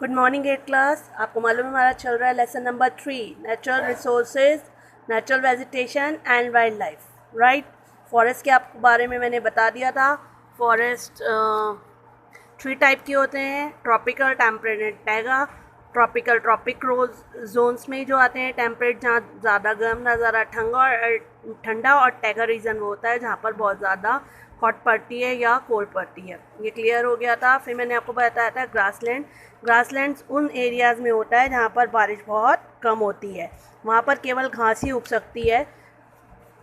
Good morning eight class. आपको मालूम है हमारा चल रहा है lesson number 3, natural resources, natural vegetation and wild life, right. Forest के आपको बारे में मैंने बता दिया था। फॉरेस्ट 3 टाइप के होते हैं, tropical, temperate, taiga. Tropical tropic rose zones में जो आते हैं, टेम्परेट जहाँ ज़्यादा गर्म ना ज़्यादा ठंडा, और टैगा रीजन वो होता है जहाँ पर बहुत ज़्यादा हॉट पड़ती है या कोल्ड पड़ती है। ये क्लियर हो गया था। फिर मैंने आपको बताया था ग्रासलैंड। ग्रासलैंड्स उन एरियाज़ में होता है जहाँ पर बारिश बहुत कम होती है, वहाँ पर केवल घास ही उग सकती है।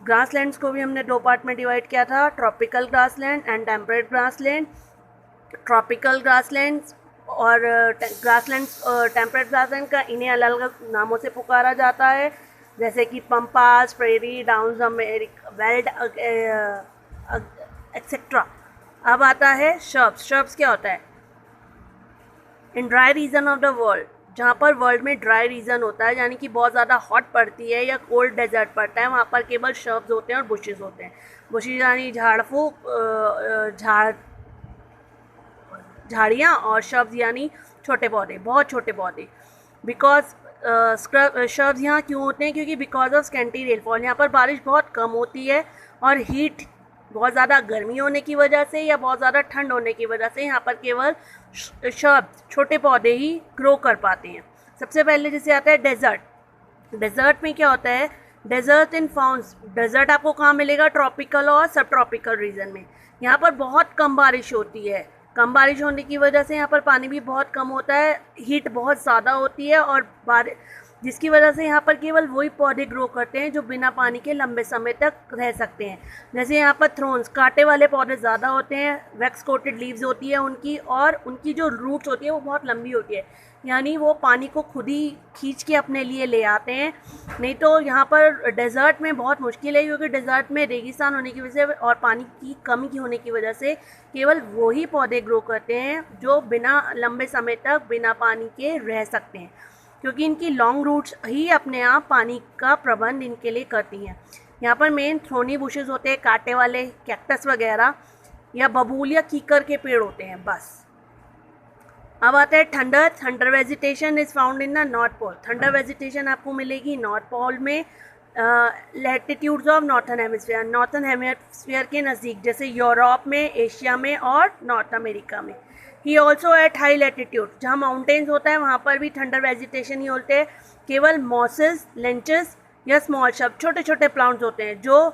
ग्रासलैंड्स को भी हमने 2 पार्ट में डिवाइड किया था, tropical grassland and temperate grassland. Tropical grasslands और ग्रासलैंड्स टेम्परेट ग्रासलैंड का इन्हें अलग अलग नामों से पुकारा जाता है, जैसे कि Pampas, prairie, downs America, weld etcetera. अब आता है शर्ब्स। शर्ब्स क्या होता है? In dry region of the world, जहाँ पर वर्ल्ड में ड्राई रीजन होता है, यानी कि बहुत ज़्यादा हॉट पड़ती है या कोल्ड डेजर्ट पड़ता है, वहाँ पर केवल शर्ब्स होते हैं और बुशेस होते हैं। बुशेस यानी झाड़ियाँ, और शर्ब्स यानी छोटे पौधे, बहुत छोटे पौधे। बिकॉज शर्ब्स यहाँ क्यों होते हैं? क्योंकि बिकॉज ऑफ स्कैंटी रेनफॉल, यहाँ पर बारिश बहुत कम होती है, और हीट, बहुत ज़्यादा गर्मी होने की वजह से या बहुत ज़्यादा ठंड होने की वजह से यहाँ पर केवल शर्ब्स, छोटे पौधे ही ग्रो कर पाते हैं। सबसे पहले जैसे आता है डेजर्ट। डेजर्ट में क्या होता है? Desert in founts. डेजर्ट आपको कहाँ मिलेगा? ट्रॉपिकल और सब ट्रॉपिकल रीजन में। यहाँ पर बहुत कम बारिश होती है। कम बारिश होने की वजह से यहाँ पर पानी भी बहुत कम होता है, हीट बहुत ज़्यादा होती है, और जिसकी वजह से यहाँ पर केवल वही पौधे ग्रो करते हैं जो बिना पानी के लंबे समय तक रह सकते हैं। जैसे यहाँ पर थ्रोन्स, कांटे वाले पौधे ज़्यादा होते हैं, वैक्स कोटेड लीव्स होती है उनकी, और उनकी जो रूट्स होती है वो बहुत लंबी होती है, यानी वो पानी को खुद ही खींच के अपने लिए ले आते हैं। नहीं तो यहाँ पर डेजर्ट में बहुत मुश्किल है, क्योंकि डेजर्ट में रेगिस्तान होने की वजह से और पानी की कमी की होने की वजह से केवल वही पौधे ग्रो करते हैं जो बिना लंबे समय तक बिना पानी के रह सकते हैं, क्योंकि इनकी लॉन्ग रूट्स ही अपने आप पानी का प्रबंध इनके लिए करती हैं। यहाँ पर मेन थ्रोनी बुशेस होते हैं, कांटे वाले कैक्टस वगैरह, या बबूल या कीकर के पेड़ होते हैं, बस। अब आता है tundra. Tundra vegetation is found in the north pole. Tundra vegetation आपको मिलेगी नॉर्थ पोल में, latitudes of northern hemisphere, northern hemisphere के नज़दीक, जैसे यूरोप में, एशिया में और नॉर्थ अमेरिका में। He also at high latitude, जहाँ माउंटेन्स होता है वहाँ पर भी थंडर वेजिटेशन ही होते हैं। केवल मॉसेस, लेंचेस या स्मॉल शब, छोटे छोटे प्लांट्स होते हैं जो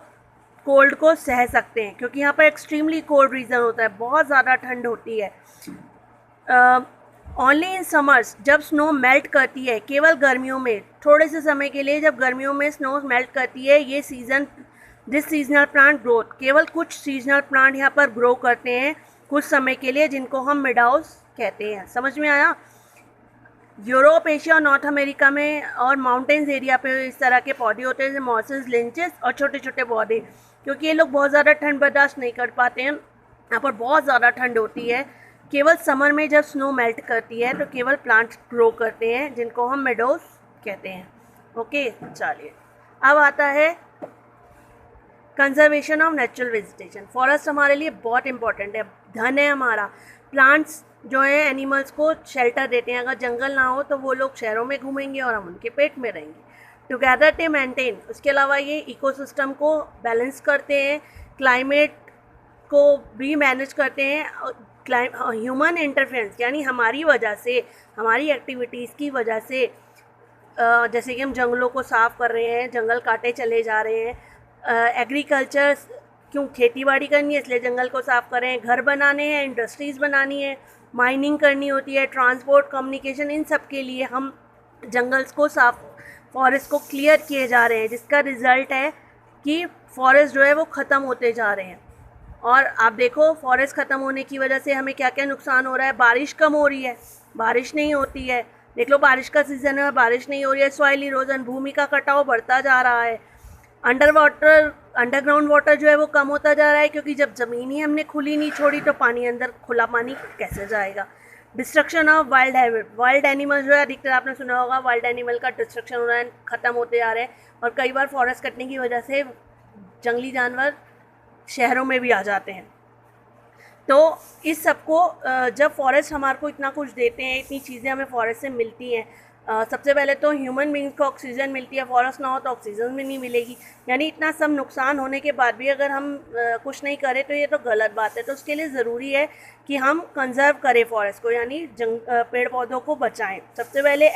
कोल्ड को सह सकते हैं, क्योंकि यहाँ पर एक्सट्रीमली कोल्ड रीजन होता है, बहुत ज़्यादा ठंड होती है। ओनली इन समर्स, जब स्नो मेल्ट करती है, केवल गर्मियों में, थोड़े से समय के लिए जब गर्मियों में स्नो मेल्ट करती है, ये दिस सीजनल प्लांट ग्रोथ, केवल कुछ सीजनल प्लांट यहाँ पर ग्रो करते हैं कुछ समय के लिए, जिनको हम मिडाउस कहते हैं। समझ में आया? यूरोप, एशिया और नॉर्थ अमेरिका में और माउंटेन्स एरिया पे इस तरह के पौधे होते हैं, जैसे मॉसेस, लेंचेस और छोटे छोटे पौधे, क्योंकि ये लोग बहुत ज़्यादा ठंड बर्दाश्त नहीं कर पाते हैं। यहाँ पर बहुत ज़्यादा ठंड होती है, केवल समर में जब स्नो मेल्ट करती है तो केवल प्लांट्स ग्रो करते हैं, जिनको हम मेडोज कहते हैं। ओके, चलिए अब आता है conservation of natural vegetation. Forest हमारे लिए बहुत इंपॉर्टेंट है, धन है हमारा। प्लांट्स जो है एनिमल्स को शेल्टर देते हैं, अगर जंगल ना हो तो वो लोग शहरों में घूमेंगे और हम उनके पेट में रहेंगे। टुगेदर दे मेंटेन, उसके अलावा ये इकोसिस्टम को बैलेंस करते हैं, क्लाइमेट को भी मैनेज करते हैं। ह्यूमन इंटरफेरेंस यानी हमारी वजह से, हमारी एक्टिविटीज़ की वजह से, जैसे कि हम जंगलों को साफ़ कर रहे हैं, जंगल काटे चले जा रहे हैं, एग्रीकल्चर, क्यों खेती बाड़ी करनी है इसलिए जंगल को साफ़ कर रहे हैं, घर बनाने हैं, इंडस्ट्रीज़ बनानी है, माइनिंग करनी होती है, ट्रांसपोर्ट, कम्युनिकेशन, इन सब के लिए हम जंगल्स को साफ, फॉरेस्ट को क्लियर किए जा रहे हैं, जिसका रिज़ल्ट है कि फॉरेस्ट जो है वो ख़त्म होते जा रहे हैं। और आप देखो, फॉरेस्ट ख़त्म होने की वजह से हमें क्या क्या नुकसान हो रहा है। बारिश कम हो रही है, बारिश नहीं होती है, देख लो बारिश का सीज़न है, बारिश नहीं हो रही है। सॉइल इरोजन, भूमि का कटाव बढ़ता जा रहा है। अंडरग्राउंड वाटर जो है वो कम होता जा रहा है, क्योंकि जब ज़मीन ही हमने खुली नहीं छोड़ी तो पानी अंदर, खुला पानी कैसे जाएगा। Destruction of wild habit, wild animal जो है, अधिकतर आपने सुना होगा वाइल्ड एनिमल का डिस्ट्रक्शन हो रहा है, ख़त्म होते जा रहे हैं, और कई बार फॉरेस्ट कटने की वजह से जंगली जानवर शहरों में भी आ जाते हैं। तो इस सबको जब फॉरेस्ट हमारे को इतना कुछ देते हैं, इतनी चीज़ें हमें फॉरेस्ट से मिलती हैं, सबसे पहले तो ह्यूमन बींग्स को ऑक्सीजन मिलती है, फॉरेस्ट ना हो तो ऑक्सीजन भी नहीं मिलेगी। यानी इतना सब नुकसान होने के बाद भी अगर हम कुछ नहीं करें तो ये तो गलत बात है। तो उसके लिए ज़रूरी है कि हम कंजर्व करें फॉरेस्ट को, यानी पेड़ पौधों को बचाएं। सबसे पहले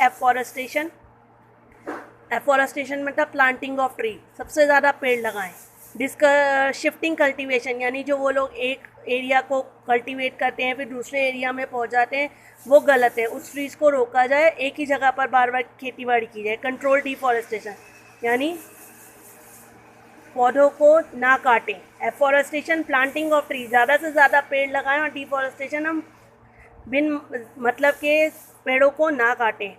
एफॉरेस्टेशन मतलब प्लांटिंग ऑफ ट्री, सबसे ज़्यादा पेड़ लगाएं। शिफ्टिंग कल्टीवेशन, यानी जो वो लोग एक एरिया को कल्टीवेट करते हैं फिर दूसरे एरिया में पहुंच जाते हैं, वो गलत है। उस ट्रीज़ को रोका जाए, एक ही जगह पर बार बार खेती बाड़ी की जाए। कंट्रोल डिफॉरेस्टेशन, यानी पौधों को ना काटें। एफॉरेस्टेशन प्लांटिंग ऑफ ट्री, ज़्यादा से ज़्यादा पेड़ लगाएं। और डिफॉरेस्टेशन हम बिन मतलब के पेड़ों को ना काटें।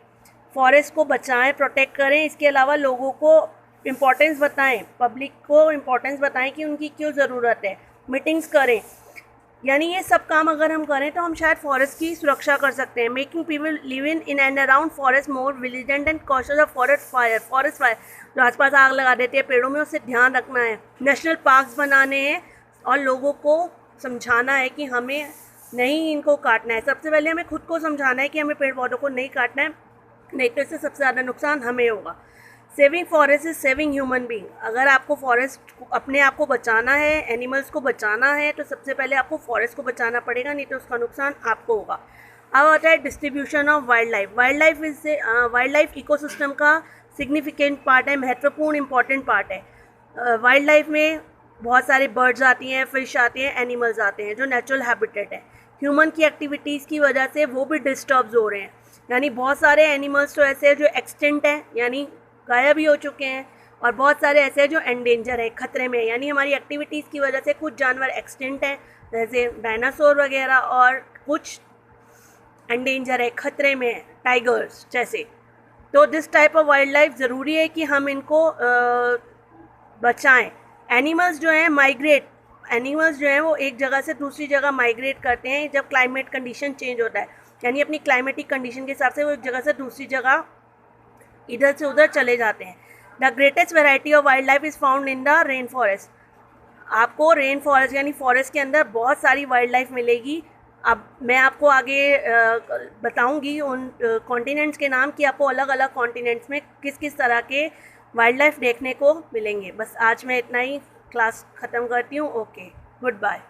फॉरेस्ट को बचाएं, प्रोटेक्ट करें। इसके अलावा लोगों को इम्पोर्टेंस बताएं, पब्लिक को इम्पोर्टेंस बताएं कि उनकी क्यों ज़रूरत है। मीटिंग्स करें, यानी ये सब काम अगर हम करें तो हम शायद फॉरेस्ट की सुरक्षा कर सकते हैं। Making people live in and around forest more vigilant and cautious of forest fire जो आसपास आग लगा देते हैं पेड़ों में, उससे ध्यान रखना है। नेशनल पार्क्स बनाने हैं और लोगों को समझाना है कि हमें नहीं इनको काटना है। सबसे पहले हमें खुद को समझाना है कि हमें पेड़ पौधों को नहीं काटना है, नहीं तो इससे सबसे ज़्यादा नुकसान हमें होगा। Saving forest is saving human being. अगर आपको फॉरेस्ट अपने आप को बचाना है, एनिमल्स को बचाना है, तो सबसे पहले आपको फॉरेस्ट को बचाना पड़ेगा, नहीं तो उसका नुकसान आपको होगा। अब आता है distribution of wild life. Wild life ecosystem का सिग्निफिकेंट पार्ट है, महत्वपूर्ण इंपॉर्टेंट पार्ट है। वाइल्ड लाइफ में बहुत सारे बर्ड्स आती हैं, फिश आती हैं, एनिमल्स आते हैं जो नेचुरल हैबिटेट है। ह्यूमन की एक्टिविटीज़ की वजह से वो भी डिस्टर्ब हो रहे हैं। यानी बहुत सारे एनिमल्स तो ऐसे हैं जो एक्सटिंक्ट हैं, यानी गायब ही हो चुके हैं, और बहुत सारे ऐसे हैं जो एंडेंजर है, खतरे में। यानी हमारी एक्टिविटीज़ की वजह से कुछ जानवर एक्सटिंक्ट हैं, जैसे डायनासोर वगैरह, और कुछ एंडेंजर है, खतरे में है, टाइगर्स जैसे। तो this type of wild life ज़रूरी है कि हम इनको बचाएं। एनिमल्स जो हैं वो एक जगह से दूसरी जगह माइग्रेट करते हैं जब क्लाइमेट कंडीशन चेंज होता है, यानी अपनी क्लाइमेटिक कंडीशन के हिसाब से वो एक जगह से दूसरी जगह इधर से उधर चले जाते हैं। The greatest variety of wild life is found in the rain forest. आपको रेन फॉरेस्ट यानी फॉरेस्ट के अंदर बहुत सारी वाइल्ड लाइफ मिलेगी। अब मैं आपको आगे बताऊंगी उन कॉन्टिनेंट्स के नाम कि आपको अलग अलग कॉन्टिनेंट्स में किस किस तरह के वाइल्ड लाइफ देखने को मिलेंगे। बस आज मैं इतना ही क्लास ख़त्म करती हूँ। Okay, good bye.